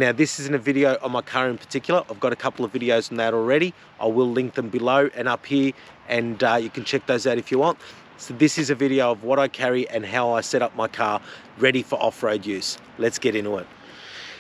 Now this isn't a video on my car in particular. I've got a couple of videos on that already. I will link them below and up here, and you can check those out if you want. So this is a video of what I carry and how I set up my car ready for off-road use. Let's get into it.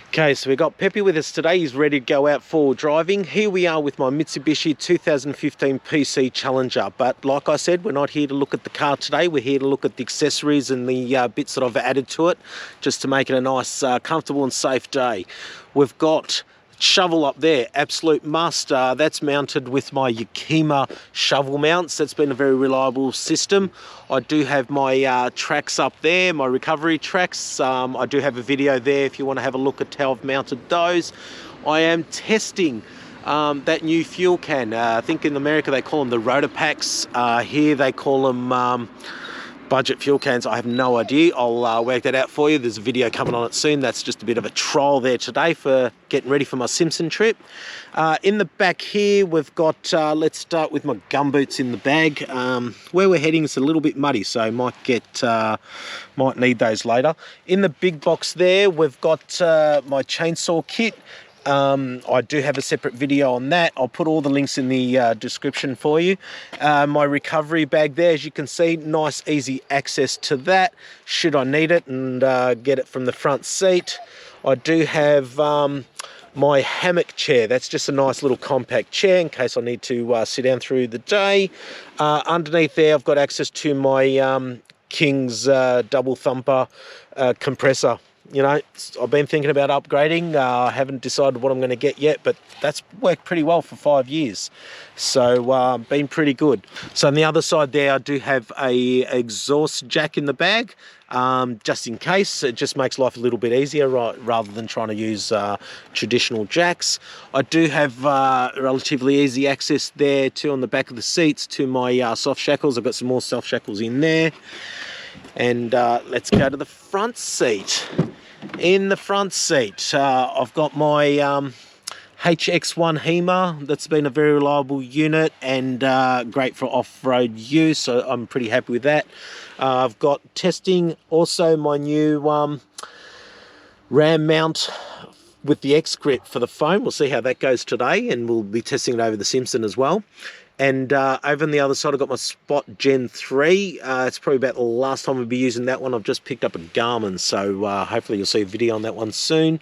Okay, so we've got Peppy with us today. He's ready to go out for driving. Here we are with my Mitsubishi 2015 PC Challenger. But like I said, we're not here to look at the car today. We're here to look at the accessories and the bits that I've added to it, just to make it a nice, comfortable and safe day. We've got shovel up there, absolute must. That's mounted with my Yakima shovel mounts. That's been a very reliable system. I do have my tracks up there, my recovery tracks. I do have a video there if you want to have a look at how I've mounted those. I am testing that new fuel can. I think in America they call them the rotor packs. Here they call them budget fuel cans. I have no idea. I'll work that out for you. There's a video coming on it soon. That's just a bit of a trial there today for getting ready for my Simpson trip. In the back here we've got, let's start with my gumboots in the bag. Where we're heading is a little bit muddy, so I might need those later. In the big box there we've got my chainsaw kit. I do have a separate video on that. I'll put all the links in the description for you. My recovery bag there, as you can see, nice easy access to that should I need it, and get it from the front seat. I do have my hammock chair. That's just a nice little compact chair in case I need to sit down through the day. Underneath there I've got access to my King's double thumper compressor. You know, I've been thinking about upgrading. I haven't decided what I'm going to get yet, but that's worked pretty well for 5 years. So, been pretty good. So on the other side there, I do have a exhaust jack in the bag, just in case. It just makes life a little bit easier, rather than trying to use traditional jacks. I do have relatively easy access there too on the back of the seats to my soft shackles. I've got some more soft shackles in there. And let's go to the front seat. In the front seat, I've got my HX1 HEMA. That's been a very reliable unit and great for off-road use, so I'm pretty happy with that. I've got testing also my new RAM mount with the X grip for the phone. We'll see how that goes today, and we'll be testing it over the Simpson as well. And over on the other side, I've got my Spot Gen 3. It's probably about the last time I'll be using that one. I've just picked up a Garmin, so hopefully you'll see a video on that one soon.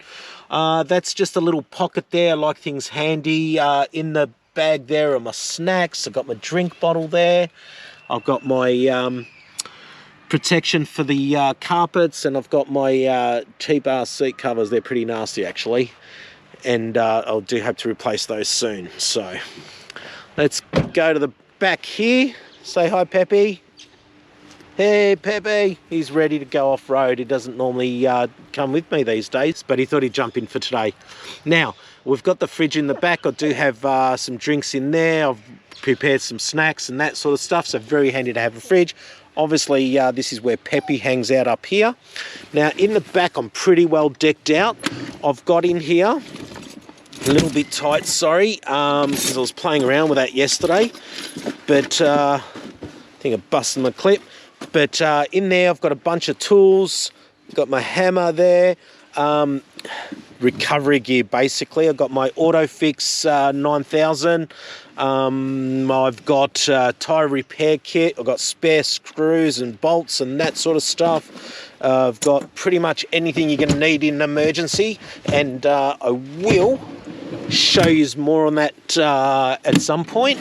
That's just a little pocket there. I like things handy. In the bag there are my snacks. I've got my drink bottle there. I've got my protection for the carpets, and I've got my T-bar seat covers. They're pretty nasty, actually. And I'll do hope to replace those soon, so... Let's go to the back here. Say hi, Peppy. Hey, Peppy. He's ready to go off-road. He doesn't normally come with me these days, but he thought he'd jump in for today. Now, we've got the fridge in the back. I do have some drinks in there. I've prepared some snacks and that sort of stuff, so very handy to have a fridge. Obviously, this is where Peppy hangs out up here. Now, in the back, I'm pretty well decked out. I've got in here... a little bit tight, sorry, because I was playing around with that yesterday, but I think I busted my clip. But in there I've got a bunch of tools, got my hammer there, recovery gear basically. I've got my Autofix 9000, I've got tyre repair kit, I've got spare screws and bolts and that sort of stuff. I've got pretty much anything you're going to need in an emergency, and I will show you more on that at some point.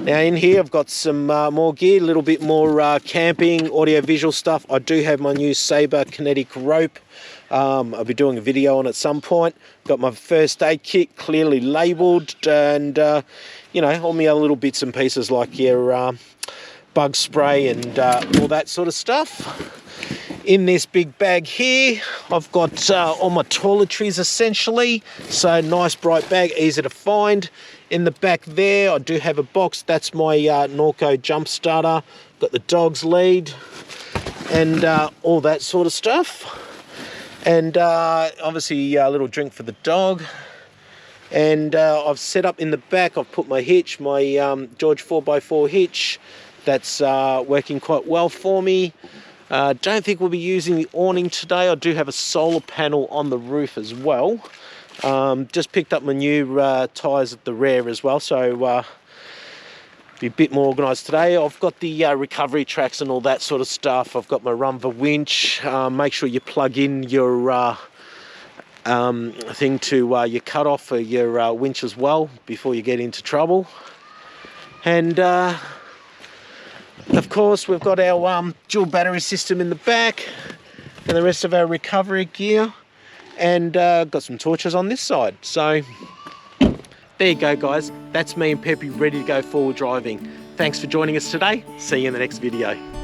Now in here I've got some more gear, a little bit more camping, audio-visual stuff. I do have my new Sabre kinetic rope. I'll be doing a video on it at some point. Got my first aid kit clearly labelled, and you know, all my other little bits and pieces like your bug spray and all that sort of stuff. In this big bag here, I've got all my toiletries essentially. So nice bright bag, easy to find. In the back there, I do have a box. That's my Norco jump starter. Got the dog's lead and all that sort of stuff. And obviously a little drink for the dog. And I've set up in the back, I've put my hitch, my George 4x4 hitch. That's working quite well for me. Don't think we'll be using the awning today. I do have a solar panel on the roof as well. Just picked up my new tyres at the rear as well, so be a bit more organised today. I've got the recovery tracks and all that sort of stuff. I've got my Rumva winch. Make sure you plug in your thing to your cutoff for your winch as well before you get into trouble. And of course we've got our dual battery system in the back and the rest of our recovery gear, and got some torches on this side. So there you go, guys. That's me and Peppy ready to go forward driving. Thanks for joining us today. See you in the next video.